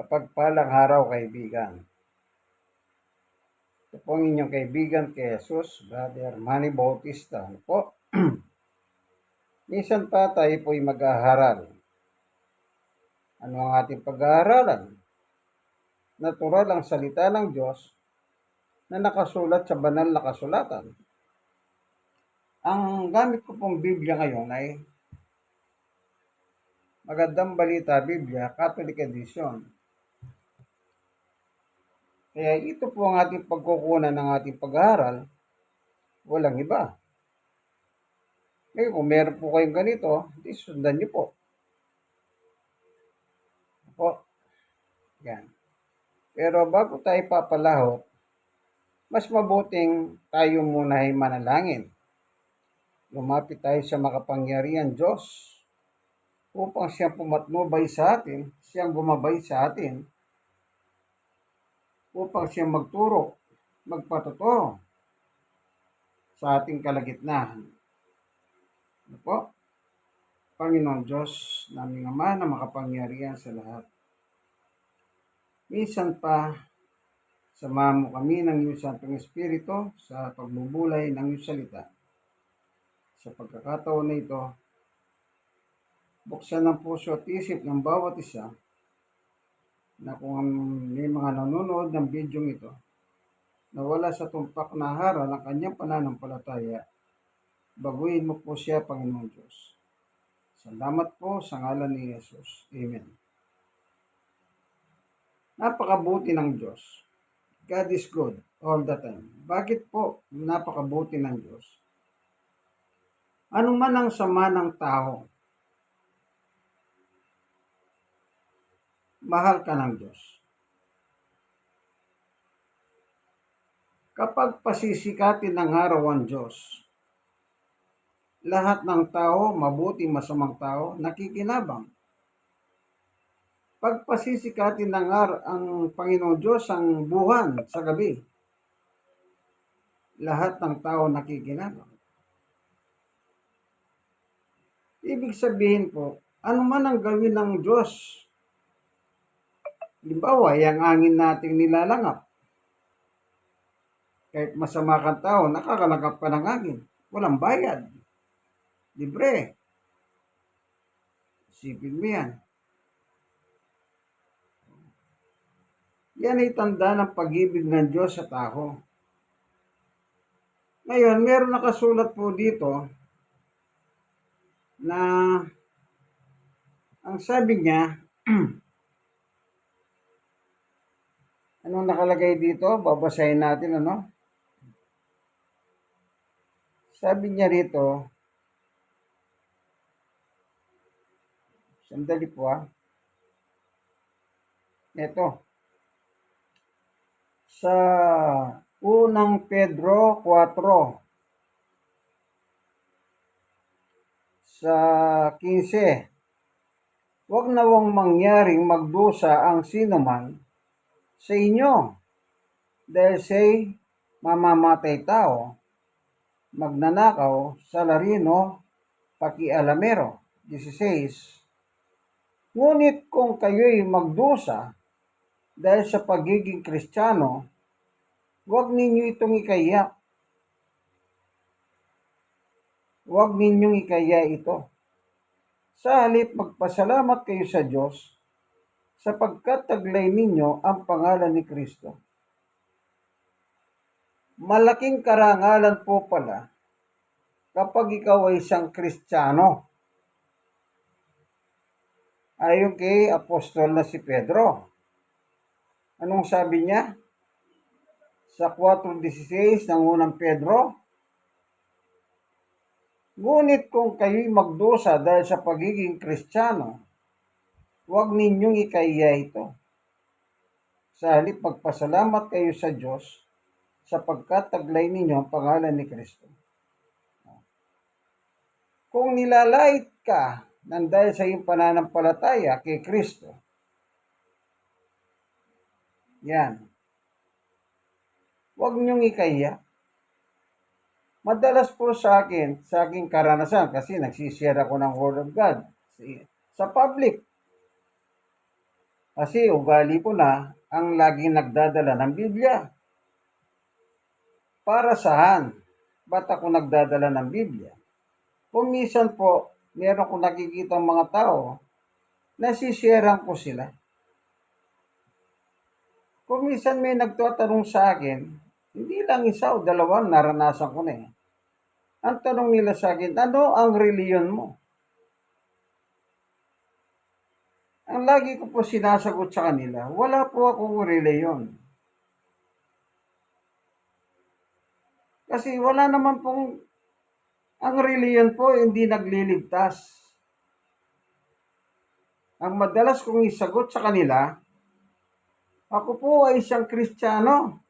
Mapagpalang araw, kaibigan. Ito po ang inyong kaibigan kay Jesus, Brother Manny Bautista. Ano po? Minsan pa tayo po'y mag-aaral. Ano ang ating pag-aaralan? Natural ang salita ng Diyos na nakasulat sa banal na kasulatan. Ang gamit ko pong Biblia ngayon ay Magandang Balita Biblia, Catholic Edition. Kaya ito po ang ating pagkukunan ng ating pag-aaral, walang iba. Ngayon, kung meron po kayong ganito, di sundan niyo po. Po. Yan. Pero bago tayo papalahot, mas mabuting tayo muna ay manalangin. Lumapit tayo sa makapangyarihan Diyos upang siyang pumatnubay sa atin, siyang bumabay sa atin, upang siyang magturo, magpatotoo sa ating kalagitnaan. Ano po? Panginoon Diyos, naming Ama na makapangyarihan sa lahat. Minsan pa, samahan mo kami ng iyong Santong Espiritu sa pagbubulay ng iyong salita. Sa pagkakataon na ito, buksan ang puso at isip ng bawat isa na kung may mga nanonood ng bidyong ito na wala sa tumpak na haral ang kanyang pananampalataya, baguhin mo po siya, Panginoon Diyos. Salamat po sa ngalan ni Jesus. Amen. Napakabuti ng Diyos. God is good all the time. Bakit po napakabuti ng Diyos? Ano man ang sama ng tao, mahal ka ng Diyos. Kapag pasisikatin ng araw ang Diyos, lahat ng tao, mabuti masamang tao, nakikinabang. Pag pasisikatin ng ang Panginoon Diyos ang buwan sa gabi, lahat ng tao nakikinabang. Ibig sabihin po, ano man ang gawin ng Diyos, halimbawa, yung angin nating nilalangap, kahit masama kang tao, nakakalangap ka ng angin, walang bayad, libre. Isipin mo yan. Yan ay tanda ng pag-ibig ng Diyos sa tao. Ngayon, meron nakasulat po dito na ang sabi niya, anong nakalagay dito? Babasahin natin, ano? Sabi niya rito, sandali po ito. Sa unang Pedro 4, sa 15, huwag nawang mangyaring magdusa ang sinuman sa inyo dahil siya'y mamamatay tao, magnanakaw, salarino, pakialamero. 16. Ngunit kung kayo'y magdusa dahil sa pagiging Kristiyano, huwag ninyo itong ikaya. Huwag ninyong ikaya ito. Sa halip, magpasalamat kayo sa Diyos sapagkat taglay ninyo ang pangalan ni Kristo. Malaking karangalan po pala kapag ikaw ay isang Kristiyano. Ayon kay apostol na si Pedro. Anong sabi niya? Sa 4:16 ng unang Pedro, ngunit kung kayo'y magdusa dahil sa pagiging Kristiyano, huwag ninyong ikaya ito. Sa halip, magpasalamat kayo sa Diyos sapagkat taglay ninyo ang pangalan ni Kristo. Kung nilalait ka nang dahil sa iyong pananampalataya kay Kristo, yan, huwag niyong ikaya. Madalas po sa aking karanasan, kasi nagsishare ako ng Word of God sa public. Kasi ugali ko na ang laging nagdadala ng Biblia. Para saan? Ba't ako nagdadala ng Biblia? Kung minsan po, meron ko nakikita mga tao, nasisharean ko sila. Kung minsan may nagtatanong sa akin, hindi lang isa o dalawa, naranasan ko na eh. Ang tanong nila sa akin, ano ang reliyon mo? Ang lagi ko po sinasagot sa kanila, wala po akong reliyon. Kasi wala naman pong, ang reliyon po hindi nagliligtas. Ang madalas kong isagot sa kanila, ako po ay isang Kristiyano.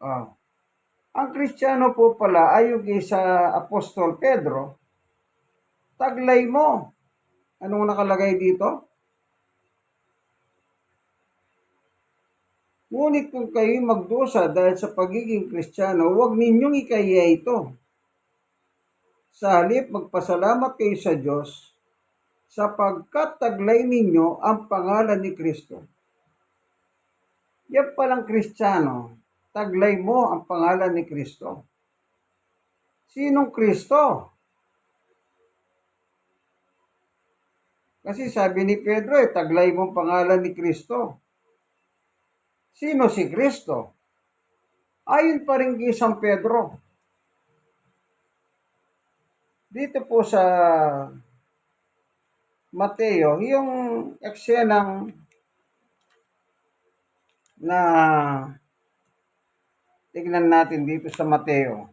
Oh. Ang Kristiyano po pala ayon sa Apostol Pedro, taglay mo. Anong nakalagay dito? Ngunit kung kayo magdusa dahil sa pagiging Kristiyano, huwag ninyong ikaya ito. Sa halip, magpasalamat kayo sa Diyos sapagkat taglay ninyo ang pangalan ni Kristo. Yan palang Kristiyano, taglay mo ang pangalan ni Kristo. Sinong Kristo? Kasi sabi ni Pedro, taglay mo ang pangalan ni Kristo. Sino si Kristo? Ayon pa rin kay San Pedro. Dito po sa Mateo, yung eksenang na tignan natin dito sa Mateo.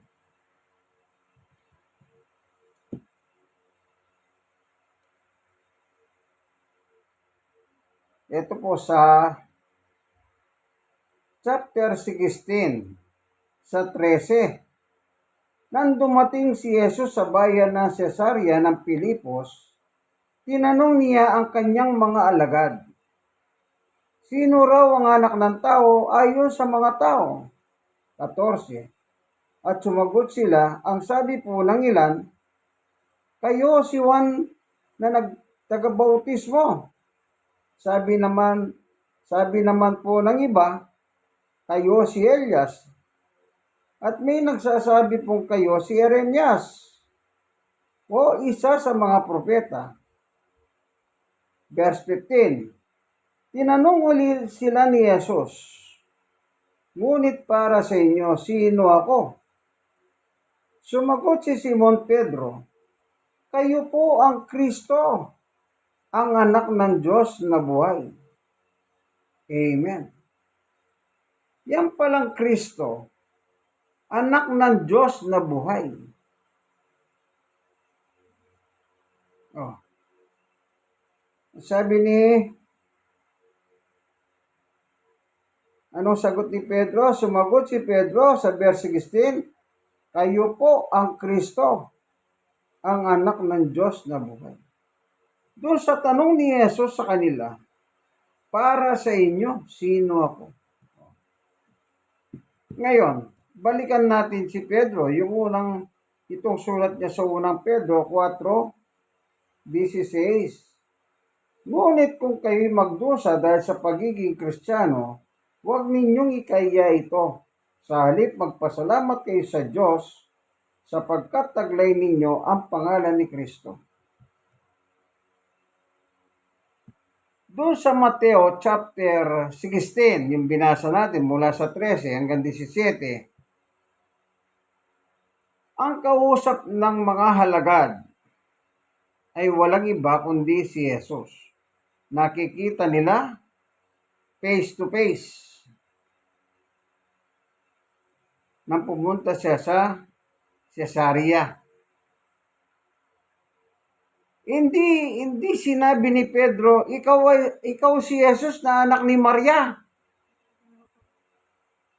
Ito po sa chapter 16, sa 13. Nang dumating si Jesus sa bayan ng Cesarea ng Pilipos, tinanong niya ang kanyang mga alagad, sino raw ang anak ng tao ayon sa mga tao? 14. At sumagot sila, ang sabi po ng ilan, kayo si Juan na nagtagabautismo. Sabi naman po ng iba, kayo si Elias. At may nagsasabi pong kayo si Jeremias o isa sa mga propeta. Verse 15. Tinanong uli sila ni Jesus, ngunit para sa inyo, sino ako? Sumagot si Simon Pedro, kayo po ang Kristo, ang anak ng Diyos na buhay. Amen. Yan palang Kristo, anak ng Diyos na buhay. Oh. Sabi ni, anong sagot ni Pedro? Sumagot si Pedro sa verse 16, kayo po ang Kristo, ang anak ng Diyos na buhay. Doon sa tanong ni Jesus sa kanila, para sa inyo, sino ako? Ngayon, balikan natin si Pedro, yung itong sulat niya sa unang Pedro 4:16. Ngunit kung kayo'y magdusa dahil sa pagiging Kristiyano, huwag ninyong ikaya ito. Sa halip, magpasalamat kayo sa Diyos sapagkat taglay ninyo ang pangalan ni Kristo. Doon sa Mateo chapter 16, yung binasa natin mula sa 13 hanggang 17, ang kausap ng mga halagad ay walang iba kundi si Jesus. Nakikita nila face to face nang pumunta siya sa Cesarea. Hindi sinabi ni Pedro, ikaw si Jesus na anak ni Maria.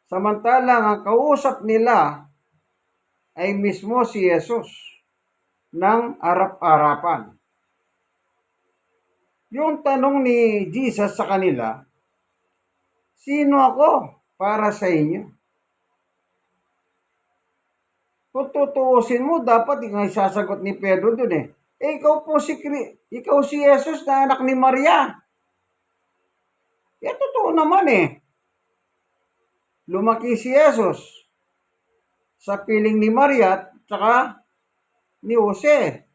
Samantalang ang kausap nila ay mismo si Jesus ng arap-arapan. Yung tanong ni Jesus sa kanila, sino ako para sa inyo? Kung tutuusin mo, dapat yung sasagot ni Pedro dun eh. Ikaw si Jesus na anak ni Maria. Totoo naman eh. Lumaki si Jesus sa piling ni Maria at saka ni Jose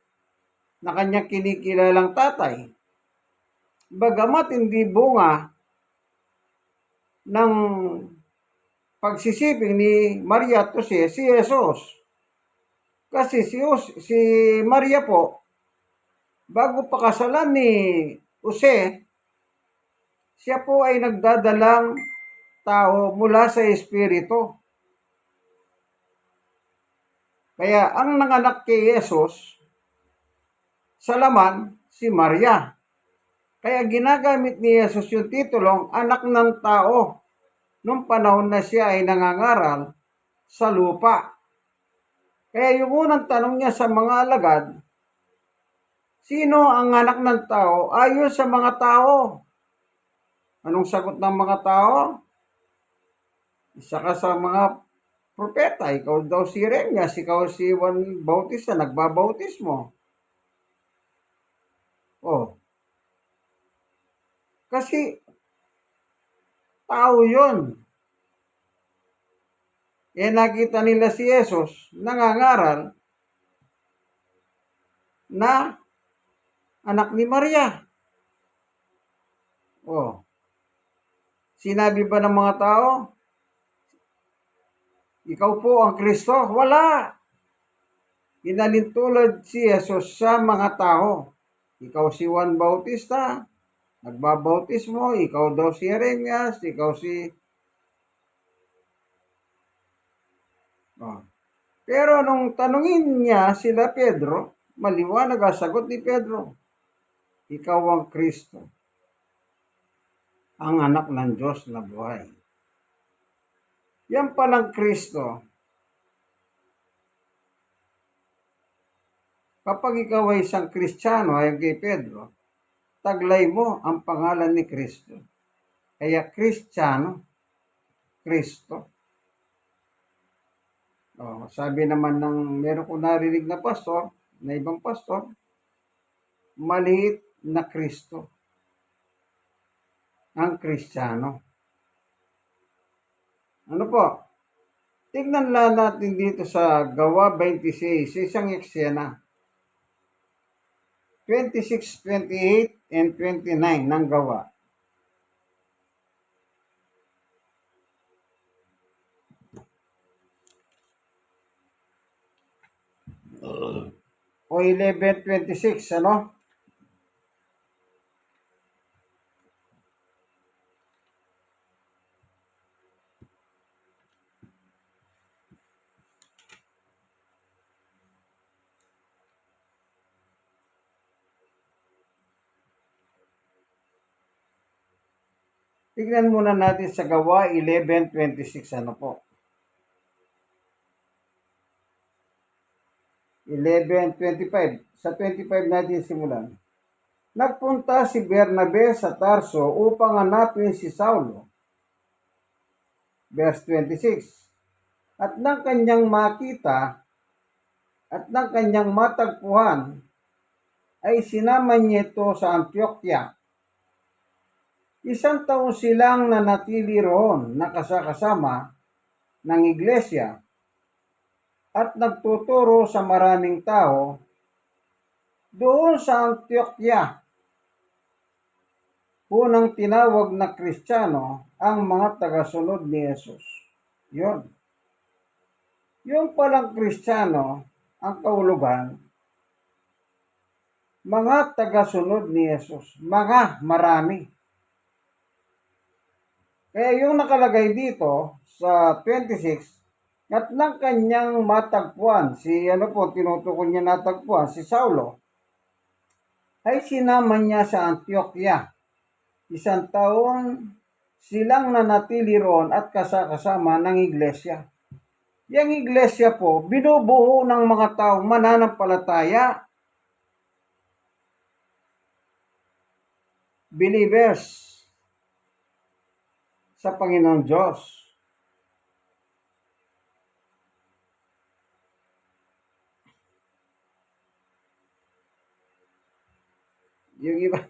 na kanyang kinikilalang tatay. Bagamat hindi bunga ng pagsisiping ni Maria at Jose si Jesus. Kasi si Maria po, bago pakasalan ni Jose, siya po ay nagdadalang tao mula sa Espiritu. Kaya ang nanganak kay Jesus, sa laman, si Maria. Kaya ginagamit ni Jesus yung titulong anak ng tao nung panahon na siya ay nangangaral sa lupa. Kaya yung unang tanong niya sa mga alagad, sino ang anak ng tao ayon sa mga tao? Anong sagot ng mga tao? Isa ka sa mga propeta, ikaw daw si Jeremias, ikaw si Juan Bautista, nagbabautismo. Oh. Kasi tao yun. Nakita nila si Jesus nangangaral na anak ni Maria. Oh. Sinabi ba ng mga tao, ikaw po ang Kristo? Wala. Inalintulad si Jesus sa mga tao. Ikaw si Juan Bautista, nagbabautismo, ikaw daw si Jeremias, ikaw si... Oh. Pero nung tanungin niya sila Pedro, maliwanag ang sagot ni Pedro, ikaw ang Kristo, ang anak ng Diyos na buhay. Yan palang Kristo. Kapag ikaw ay isang Kristiyano, ayon kay Pedro, taglay mo ang pangalan ni Kristo. Kaya Kristiyano, Kristo. Sabi naman ng meron ko narinig na pastor, na ibang pastor, maliit na Kristo ang Kristiyano. Ano po? Tignan lang natin dito sa Gawa 26, isang eksena. 26, 28, and 29 ng Gawa. O 11:26, ano? Tignan muna natin sa Gawa 11:26, ano po? 11:25. Sa 25 natin simulan. Nagpunta si Bernabe sa Tarso upang hanapin si Saulo. Verse 26. At nang kanyang makita at nang kanyang matagpuan, ay sinama niya ito sa Antioquia. Isang taon silang nanatili roon nakasama ng iglesia at nagtuturo sa maraming tao doon sa Antioquia. Unang tinawag na Kristiyano ang mga tagasunod ni Jesus. Yun. Yung palang Kristiyano ang kahulugan, mga tagasunod ni Jesus, mga marami. Kaya yung nakalagay dito sa 26, at nang kanyang matagpuan, tinutukoy niya natagpuan, si Saulo, ay sinama niya sa Antioquia. Isang taon silang nanatili roon at kasama ng iglesia. Yang iglesia po, binubuo ng mga taong mananampalataya, believers sa Panginoon Diyos. Yung iba.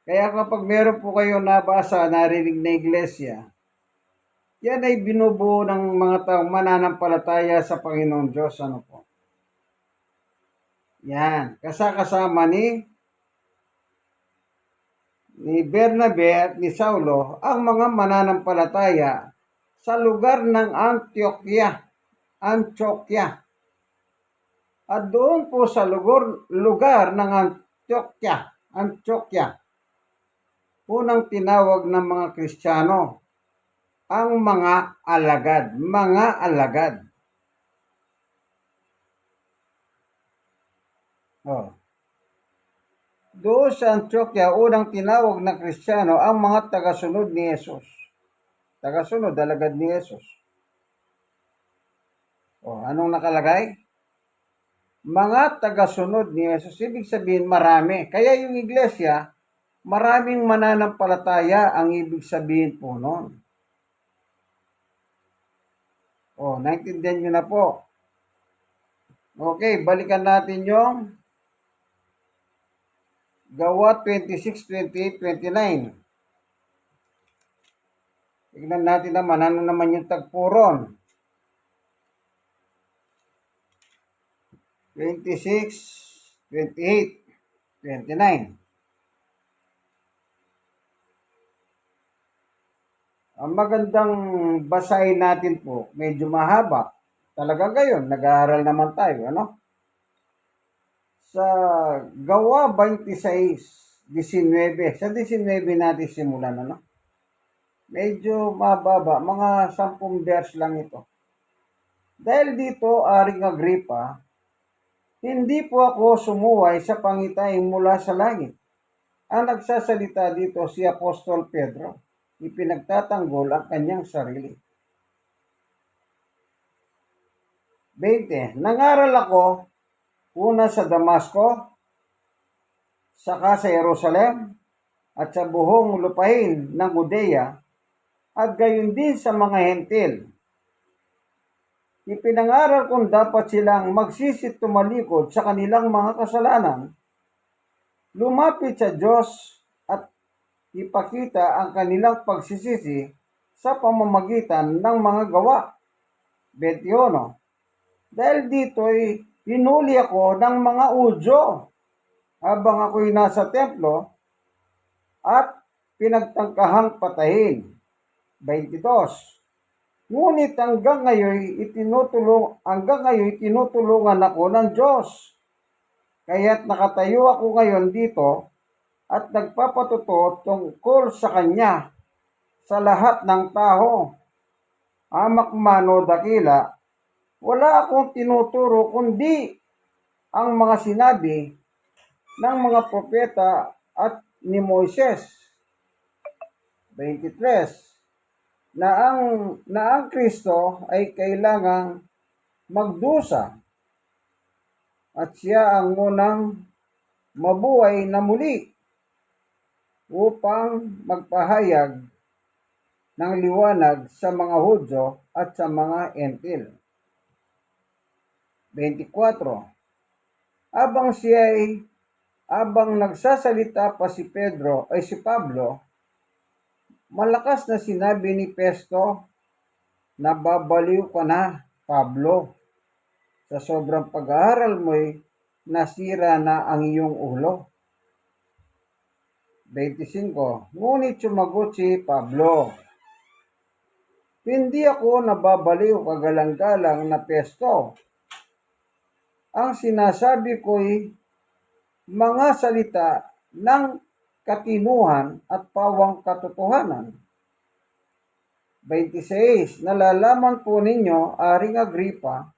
Kaya kapag meron po kayo nabasa, narinig na iglesia, yan ay binubuo ng mga taong mananampalataya sa Panginoon Diyos. Ano po? Yan. Kasama ni Bernabe at ni Saulo ang mga mananampalataya sa lugar ng Antioquia. At doon po sa lugar ng Antioquia, unang tinawag ng mga Kristiyano ang mga alagad. Oh. Doon sa Antioquia, unang tinawag ng Kristiyano ang mga tagasunod ni Jesus. Tagasunod, alagad ni Jesus. Oh, anong nakalagay? Mga tagasunod ni Jesus. Ibig sabihin, marami. Kaya yung iglesia, maraming mananampalataya ang ibig sabihin po noon. Oh, naintindihan nyo na po. Okay, balikan natin yung Gawa 26, 28, 29. Tignan natin naman, ano naman yung tagpuron. 26, 28, 29. Ang magandang basahin natin po, medyo mahaba. Talaga gayon, nag-aaral naman tayo, ano? Sa Gawa 26, 19. Sa 19 natin simulan, ano? Medyo mababa, mga 10 verse lang ito. Dahil dito, Aring Agripa, hindi po ako sumuway sa pangitayang mula sa langit. Ang nagsasalita dito si Apostol Pedro, ipinagtatanggol ang kanyang sarili. 20. Nangaral ako una sa Damasco, saka sa Jerusalem, at sa buhong lupain ng Judea, at gayon din sa mga hentil. Ipinangaral kong dapat silang magsisit tumalikod sa kanilang mga kasalanan, lumapit sa Diyos at ipakita ang kanilang pagsisisi sa pamamagitan ng mga gawa. 21. Dahil dito'y pinuli ako ng mga udyo habang ako'y nasa templo at pinagtangkahang patayin. 22. Ngunit hanggang ngayon tinutulungan ako ng Diyos. Kaya't nakatayo ako ngayon dito at nagpapatuto tungkol sa Kanya sa lahat ng tao. Hamak man o dakila, wala akong tinuturo kundi ang mga sinabi ng mga propeta at ni Moises. 23. Na ang Kristo ay kailangang magdusa at siya ang unang mabuhay na muli upang magpahayag ng liwanag sa mga Hudyo at sa mga Hentil. 24. Abang nagsasalita pa si Pablo, malakas na sinabi ni Festo, nababaliw ka na, Pablo. Sa sobrang pag-aaral mo'y nasira na ang iyong ulo. 25. Ngunit sumagot si Pablo, hindi ako nababaliw kagalang-galang na Festo. Ang sinasabi ko'y mga salita ng katinuhan at pawang katotohanan. 26. Nalalaman po ninyo, Aring Agripa,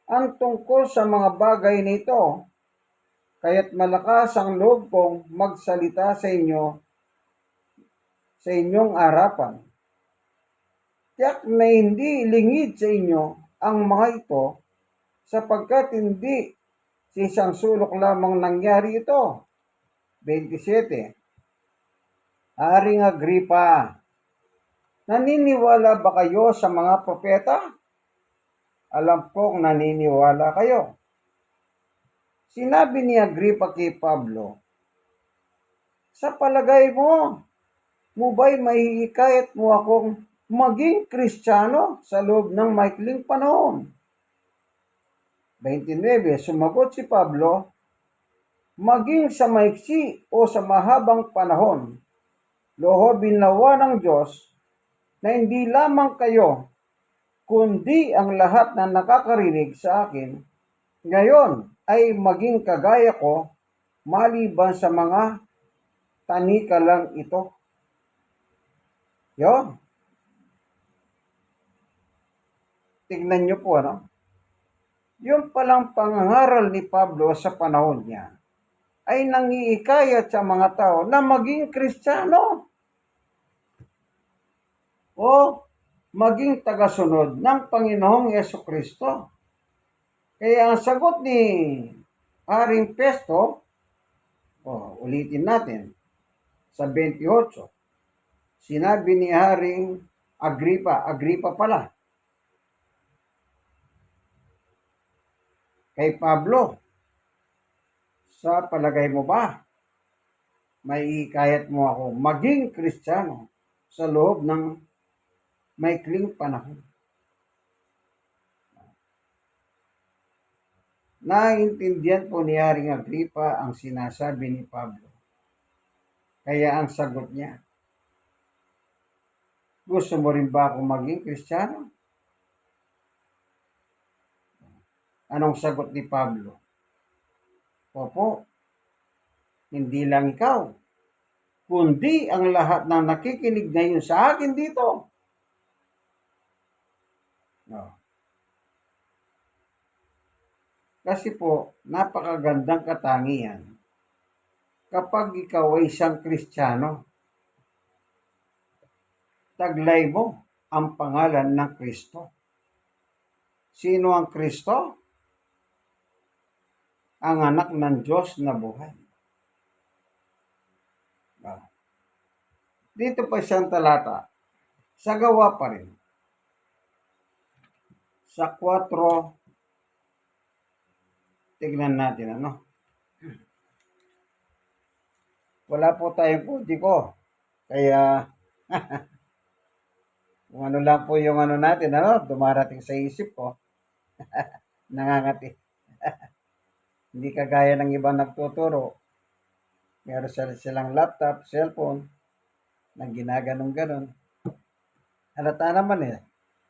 ang tungkol sa mga bagay nito, kaya't malakas ang loob kong magsalita sa inyo sa inyong harapan. Tiyak na hindi lingid sa inyo ang mga ito, sapagkat hindi sa isang sulok lamang nangyari ito. 27. Aring Agripa, naniniwala ba kayo sa mga propeta? Alam kong naniniwala kayo. Sinabi ni Agripa kay Pablo, Sa palagay mo ba'y maihikayat mo akong maging Kristiyano sa loob ng maikling panahon? 29. Sumagot si Pablo, maging sa maiksi o sa mahabang panahon, loobin nawa ng Diyos na hindi lamang kayo, kundi ang lahat na nakakarinig sa akin, ngayon ay maging kagaya ko maliban sa mga tanika lang ito. Yon. Tignan nyo po, ano? Yung palang pangangaral ni Pablo sa panahon niya ay nangiikayat sa mga tao na maging Kristiyano o maging tagasunod ng Panginoong Yesukristo. Kaya ang sagot ni Haring Festo, ulitin natin, sa 28, sinabi ni Haring Agripa pala, kay Pablo, sa palagay mo ba, may ikayat mo ako maging Kristiyano sa loob ng maikling panahon? Naintindihan po ni Haring Agripa ang sinasabi ni Pablo. Kaya ang sagot niya, gusto mo rin ba akong maging Kristiyano? Anong sagot ni Pablo? Opo, hindi lang ikaw, kundi ang lahat ng nakikinig ngayon sa akin dito. No. Kasi po, napakagandang katangian kapag ikaw ay isang Kristiyano. Taglay mo ang pangalan ng Kristo. Sino ang Kristo? Ang anak ng Diyos na buhay. Dito pa siyang talata, sa gawa pa rin. Sa 4, tignan natin, ano? Wala po tayong kutiko. Kaya, kung ano lang po yung ano natin, ano, dumarating sa isip ko, nangangati. Hindi kagaya ng ibang nagtuturo. Meron silang laptop, cellphone, na ginaganong-ganon. Halata naman eh.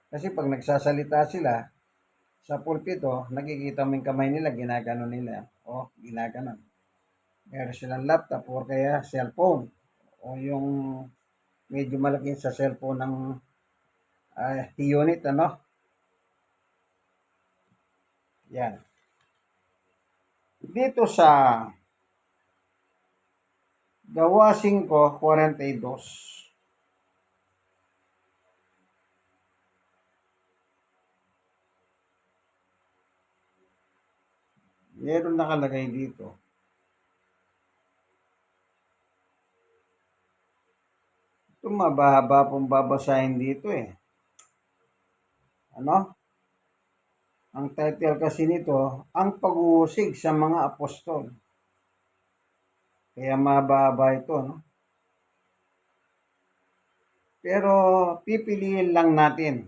Kasi pag nagsasalita sila, sa pulpito, nakikita mo yung kamay nila, ginaganon nila. O, ginaganon. Meron silang laptop o kaya cellphone. O yung medyo malaking sa cellphone ng unit, ano? Yan. Dito sa Gawa 5:42. Meron nakalagay dito. Ito mababa pong babasahin dito eh. Ano? Ang title kasi nito, ang pag-uusig sa mga apostol. Kaya mababa ito, no? Pero pipiliin lang natin,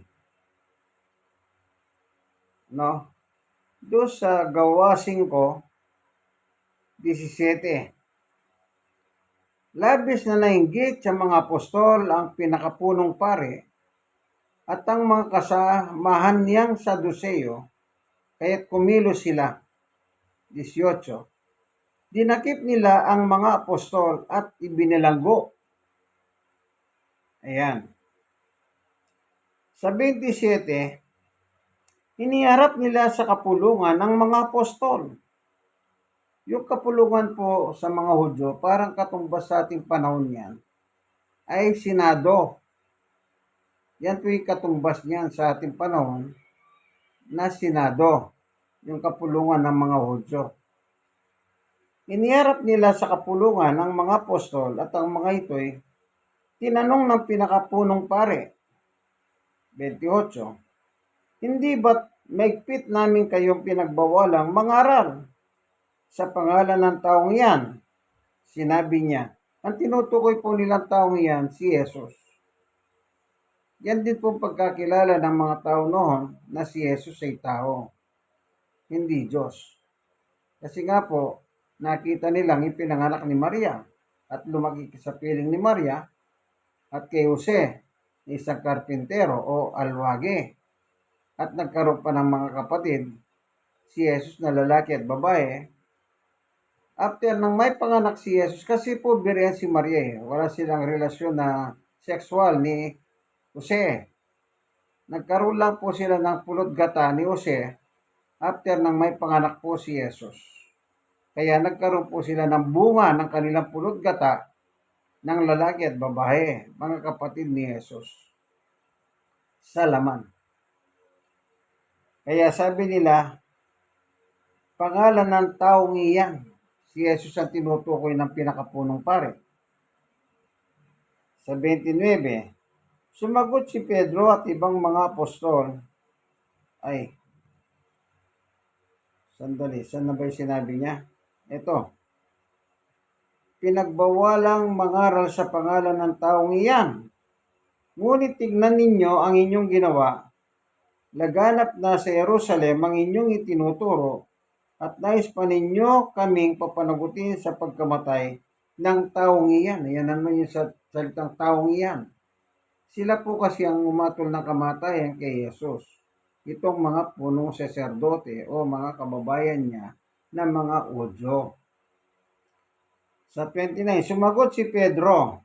no? Doon sa Gawa 5:17. Labis na nainggit sa mga apostol ang pinakapunong pare at ang mga kasamahan niyang Saduceo, kaya't kumilos sila. 18. Dinakip nila ang mga apostol at ibinalanggo. Ayan. Sa 27, iniharap nila sa kapulungan ng mga apostol. Yung kapulungan po sa mga Hudyo, parang katumbas sa ating panahon yan, ay Senado. Yan po yung katumbas niyan sa ating panahon na Senado, yung kapulungan ng mga Hudyo. Iniharap nila sa kapulungan ng mga apostol at ang mga ito'y tinanong ng pinakapunong pare. 28. Hindi ba't maigpit namin kayong pinagbawalang mangaral sa pangalan ng taong yan? Sinabi niya, Ang tinutukoy po nilang taong iyan, si Jesus. Yan din po pagkakilala ng mga tao noon na si Jesus ay tao, hindi Diyos. Kasi nga po, nakita nilang ipinanganak ni Maria at lumaki sa piling ni Maria at kay Jose, isang karpintero o alwage. At nagkaroon pa ng mga kapatid, si Jesus na lalaki at babae. After nang may panganak si Jesus, kasi po biriyan si Maria wala silang relasyon na sexual ni Jose. Nagkaroon lang po sila ng pulot gata ni Jose after nang may panganak po si Jesus. Kaya nagkaroon po sila ng bunga ng kanilang pulot gata ng lalaki at babae, mga kapatid ni Jesus, sa laman. Kaya sabi nila, pangalan ng taong iyan, si Jesus ang tinutukoy ng pinakapunong pare. Sa 29, sumagot si Pedro at ibang mga apostol, sandali, saan na ba yung sinabi niya? Ito, pinagbawalang mangaral sa pangalan ng taong iyan. Ngunit tignan ninyo ang inyong ginawa. Laganap na sa Jerusalem ang inyong itinuturo at nais pa ninyo kaming papanagutin sa pagkamatay ng taong iyan. Ayan naman yung salitang taong iyan. Sila po kasi ang umatol ng kamatayan kay Jesus. Itong mga punong saserdote o mga kababayan niya na mga Udyo. Sa 29, sumagot si Pedro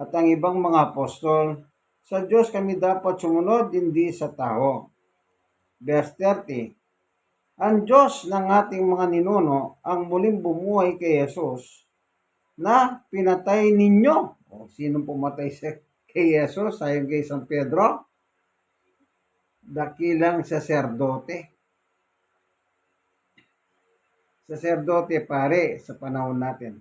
at ang ibang mga apostol, sa Diyos kami dapat sumunod, hindi sa tao. Verse 30, ang Diyos ng ating mga ninuno ang muling bumuhay kay Jesus na pinatay ninyo. O, sinong pumatay kay Jesus ayon kay San Pedro? Dakilang saserdote. Saserdote pare sa panahon natin.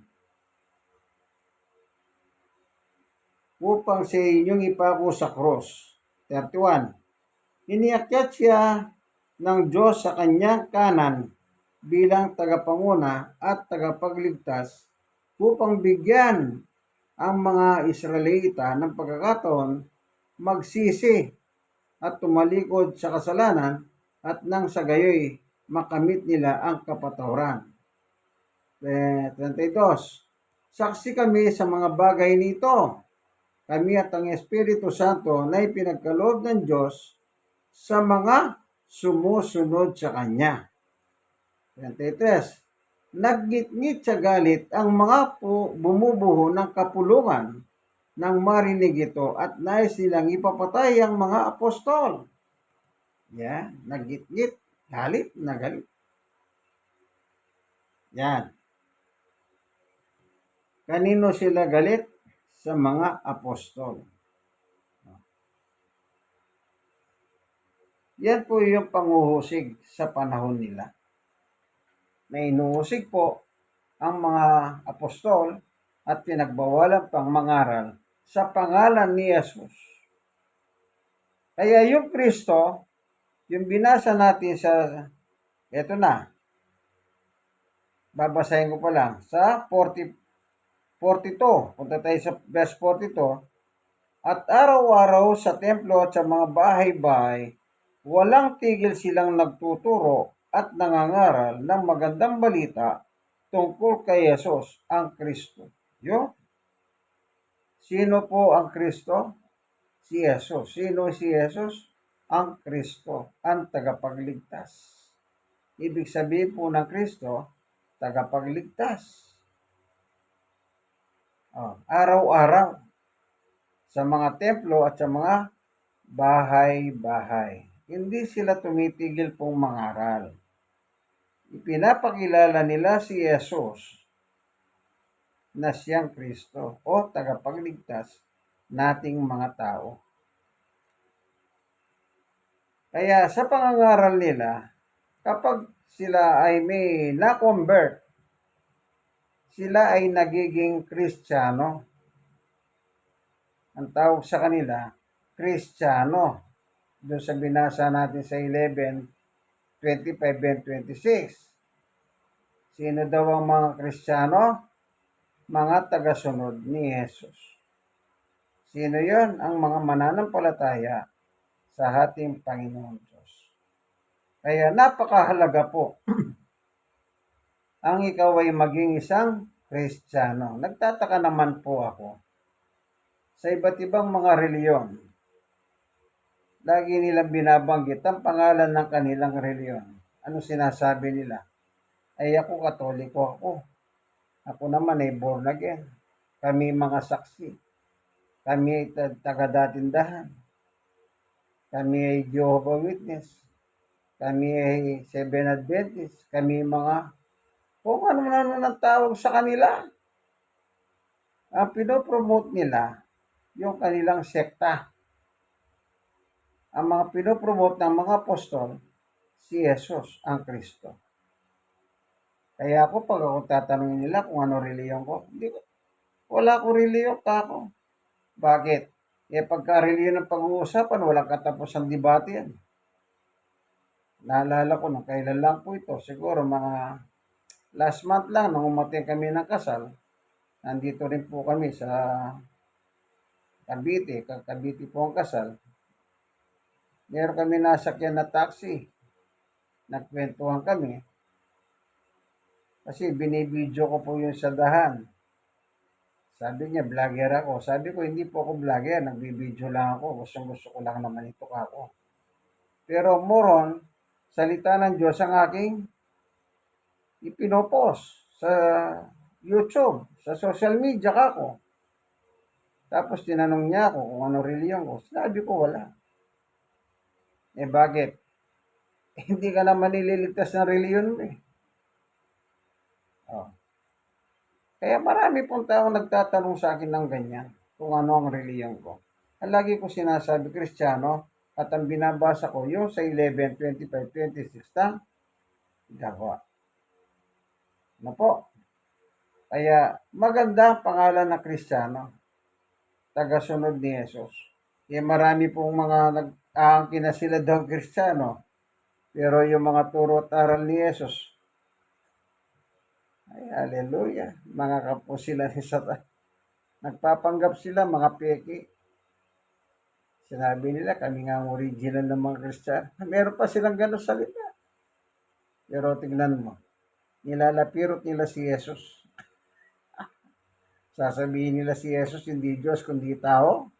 Upang sa inyong ipako sa cross. 31. Iniakyat siya ng Diyos sa kanyang kanan bilang tagapanguna at tagapagligtas upang bigyan ang mga Israelita ng pagkakataon magsisi at tumalikod sa kasalanan at nang sa gayoy makamit nila ang kapatawaran. 32. Saksi kami sa mga bagay nito. Kami at ang Espiritu Santo na ipinagkaloob ng Diyos sa mga sumusunod sa Kanya. 33. Naggitngit sa galit ang mga bumubuho ng kapulungan nang marinig ito at nais nilang ipapatay ang mga apostol. Yan, naggitngit, galit na galit. Yan. Kanino sila galit? Sa mga apostol. Yan po yung panguhusig sa panahon nila. Na inuhusig po ang mga apostol at pinagbawalan pang mangaral sa pangalan ni Jesus. Kaya yung Kristo, yung binasa natin sa, eto na, babasahin ko pa lang, sa 42, punta tayo sa verse 42, at araw-araw sa templo at sa mga bahay-bahay, walang tigil silang nagtuturo at nangangaral ng magandang balita tungkol kay Jesus, ang Kristo. Yo? Sino po ang Kristo? Si Jesus. Sino si Jesus? Ang Kristo, ang tagapagligtas. Ibig sabihin po ng Kristo, tagapagligtas. Araw-araw sa mga templo at sa mga bahay-bahay. Hindi sila tumitigil pong mangaral. Ipinapakilala nila si Jesus na siyang Kristo o tagapagligtas nating mga tao. Kaya sa pangangaral nila, kapag sila ay may na-convert, sila ay nagiging Kristiyano. Ang tawag sa kanila, Kristiyano. Doon sa binasa natin sa 11:25 and 26. Sino daw ang mga Kristiyano? mga tagasunod ni Jesus. Sino yon? Ang mga mananampalataya sa ating Panginoon Diyos. Kaya napakahalaga po ang ikaw ay maging isang Kristiyano. Nagtataka naman po ako sa iba't ibang mga reliyon. Lagi nilang binabanggit ang pangalan ng kanilang reliyon. Ano sinasabi nila? Ay ako, Katoliko ako. Ako naman ay born again. Kami mga saksi. Kami ay taga-datindahan. Kami ay Jehovah Witness. Kami ay Seven Adventist. Kami mga kung ano ang tawag sa kanila. Ang pinopromote nila, yung kanilang sekta. Ang mga pinopromote ng mga apostol, si Jesus, ang Kristo. Kaya ako, pag ako tatanungin nila kung ano reliyon ko, wala ko reliyon ako. Bakit? Pagka-reliyon ng pag-uusapan, walang katapos ang debate yan. Naalala ko nung kailan lang po ito, siguro mga last month lang, nung umating kami ng kasal, nandito rin po kami sa Cavite. Cavite po ang kasal. Meron kami nasakyan na taxi. Nagkwentuhan kami. Kasi binibidyo ko po yung sadahan. Sabi niya, vlogger ako. Sabi ko, hindi po ako vlogger. Nagbibidyo lang ako. Gusto ko lang naman ito ako. Pero moron, salita ng Diyos ang aking ipinopost sa YouTube, sa social media kako. Tapos tinanong niya ako kung ano reliyon ko. Sabi ko, wala. Bakit? Hindi ka naman nililigtas ng reliyon mo . Oh. Kaya marami pong tao nagtatanong sa akin ng ganyan kung ano ang reliyon ko. Ang lagi ko sinasabi, Kristiyano, at ang binabasa ko, yung sa 11:25-26 na gawa. Ano po? Kaya maganda ang pangalan na Kristiyano, tagasunod ni Jesus. Kaya marami pong mga nag-aangkin na sila daw Kristiyano, pero yung mga turo at aral ni Jesus, ay hallelujah, mga kapo sila ni Satan. Nagpapanggap sila, mga peki. Sinabi nila, kami nga ang original ng mga Kristiyano. Meron pa silang gano'ng salita. Pero tignan mo, nilalapirot nila si Jesus. Sasabihin nila si Jesus, hindi Diyos, kundi tao.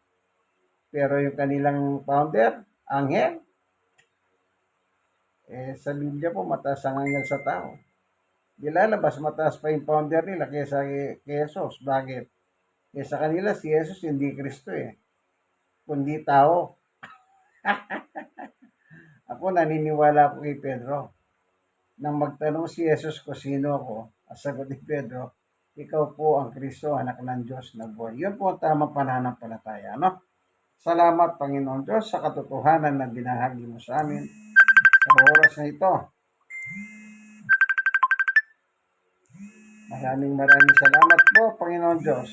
Pero yung kanilang founder, anghel. Sa Biblia po, mataas ang anghel sa tao. Nilalabas, mataas pa yung founder nila kaysa kay Jesus. Bakit? Sa kanila, si Jesus hindi Kristo kundi tao. Ako naniniwala ko kay Pedro. Nang magtanong si Jesus kung sino ako, ang sagot ni Pedro, ikaw po ang Kristo, anak ng Diyos na buhay. Yun po ang tamang pananampalataya. No? Salamat, Panginoon Diyos, sa katotohanan na binahagi mo sa amin sa oras na ito. Maraming salamat po, Panginoon Diyos.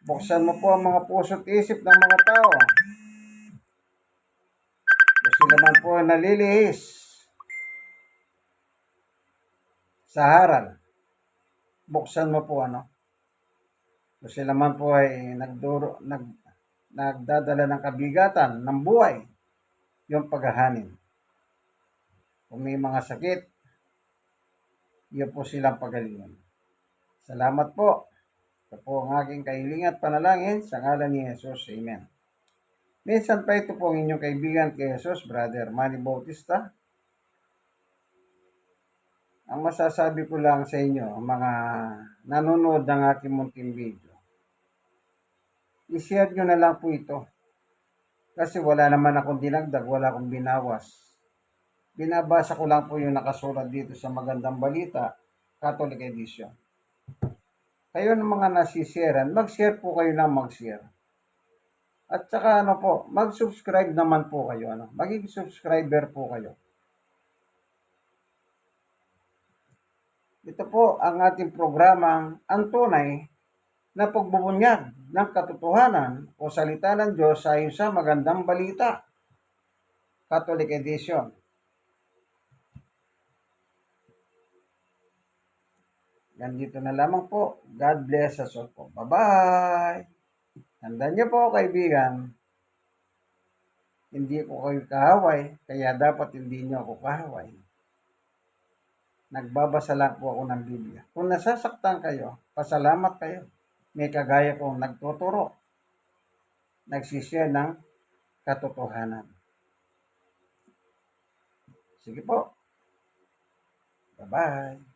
Buksan mo po ang mga puso at isip ng mga tao. Kung sila man po nalilihis sa haral, buksan mo po Kung sila man po ay nagdadala ng kabigatan ng buhay, yung paghahanin. Kung may mga sakit, yun po silang pagalingan. Salamat po. Ito po ang aking kahilingan at panalangin sa ngalan ni Jesus. Amen. Minsan pa ito po ang inyong kaibigan kay Jesus, Brother Manny Bautista. Ang masasabi ko lang sa inyo, mga nanonood ng aking munting video, i-share nyo na lang po ito. Kasi wala naman akong dinagdag, wala akong binawas. Binabasa ko lang po yung nakasulat dito sa Magandang Balita, Catholic Edition. Kayo ng mga nasisharean, mag-share po kayo ng mag-share. At saka mag-subscribe naman po kayo. Maging subscriber po kayo. Ito po ang ating programang Ang Tunay na Pagbubunyag ng Katotohanan o Salita ng Diyos ayon sa Magandang Balita, Catholic Edition. Ganito na lamang po. God bless us all po. Bye-bye! Tandaan niyo po, kaibigan, hindi ko kayo kahaway, kaya dapat hindi niyo ako kahaway. Nagbabasa lang po ako ng Biblia. Kung nasasaktan kayo, pasalamat kayo. May kagaya kong nagtuturo, nagsishare ng katotohanan. Sige po. Bye-bye.